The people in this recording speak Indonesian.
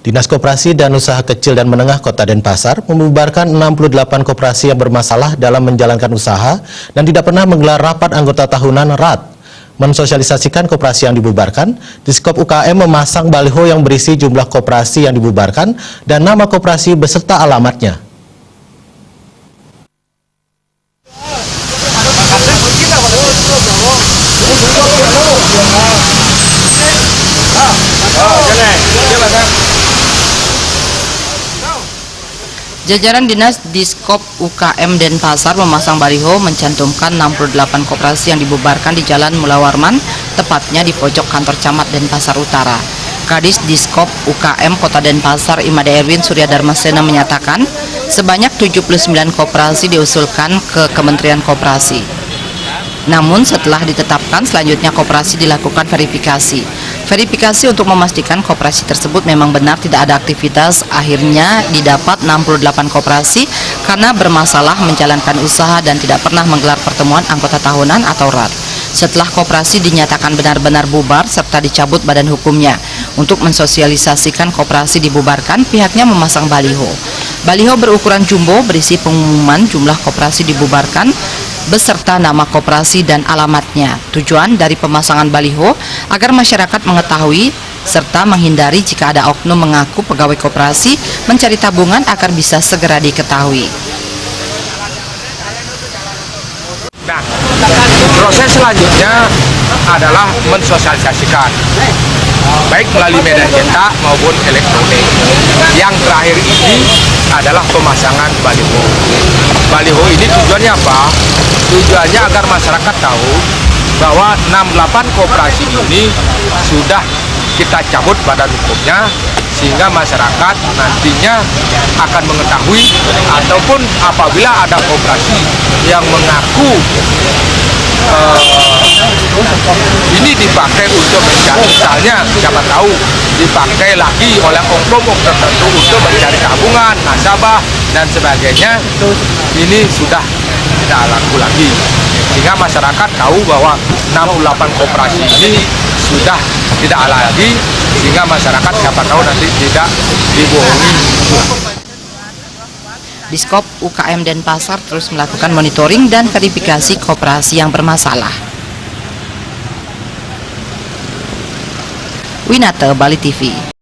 Dinas Koperasi dan Usaha Kecil dan Menengah Kota Denpasar membubarkan 68 koperasi yang bermasalah dalam menjalankan usaha dan tidak pernah menggelar rapat anggota tahunan RAT. Mensosialisasikan koperasi yang dibubarkan, Diskop UKM memasang baliho yang berisi jumlah koperasi yang dibubarkan dan nama koperasi beserta alamatnya. Jajaran Dinas Diskop UKM Denpasar memasang baliho mencantumkan 68 koperasi yang dibubarkan di Jalan Mula Warman, tepatnya di pojok kantor Camat Denpasar Utara. Kadis Diskop UKM Kota Denpasar Imade Erwin Surya Darmasena menyatakan sebanyak 79 koperasi diusulkan ke Kementerian Koperasi. Namun setelah ditetapkan, selanjutnya koperasi dilakukan verifikasi. Verifikasi untuk memastikan koperasi tersebut memang benar tidak ada aktivitas. Akhirnya didapat 68 koperasi karena bermasalah menjalankan usaha dan tidak pernah menggelar pertemuan anggota tahunan atau RAT. Setelah koperasi dinyatakan benar-benar bubar serta dicabut badan hukumnya. Untuk mensosialisasikan koperasi dibubarkan, pihaknya memasang baliho. Baliho berukuran jumbo berisi pengumuman jumlah koperasi dibubarkan beserta nama koperasi dan alamatnya. Tujuan dari pemasangan baliho agar masyarakat mengetahui serta menghindari jika ada oknum mengaku pegawai koperasi mencari tabungan agar bisa segera diketahui. Nah, proses selanjutnya adalah mensosialisasikan baik melalui media cetak maupun elektronik. Yang terakhir ini adalah pemasangan baliho. Baliho ini tujuannya apa? Tujuannya agar masyarakat tahu bahwa 68 koperasi ini sudah kita cabut badan hukumnya, sehingga masyarakat nantinya akan mengetahui, ataupun apabila ada koperasi yang mengaku ini dipakai untuk mencari, misalnya siapa tahu dipakai lagi oleh oknum tertentu untuk mencari tabungan, nasabah dan sebagainya, ini sudah tidak laku lagi, sehingga masyarakat tahu bahwa 68 koperasi ini sudah tidak ada lagi, sehingga masyarakat siapa tahu nanti tidak dibohongi. Diskop UKM Denpasar terus melakukan monitoring dan verifikasi koperasi yang bermasalah. Winata, Bali TV.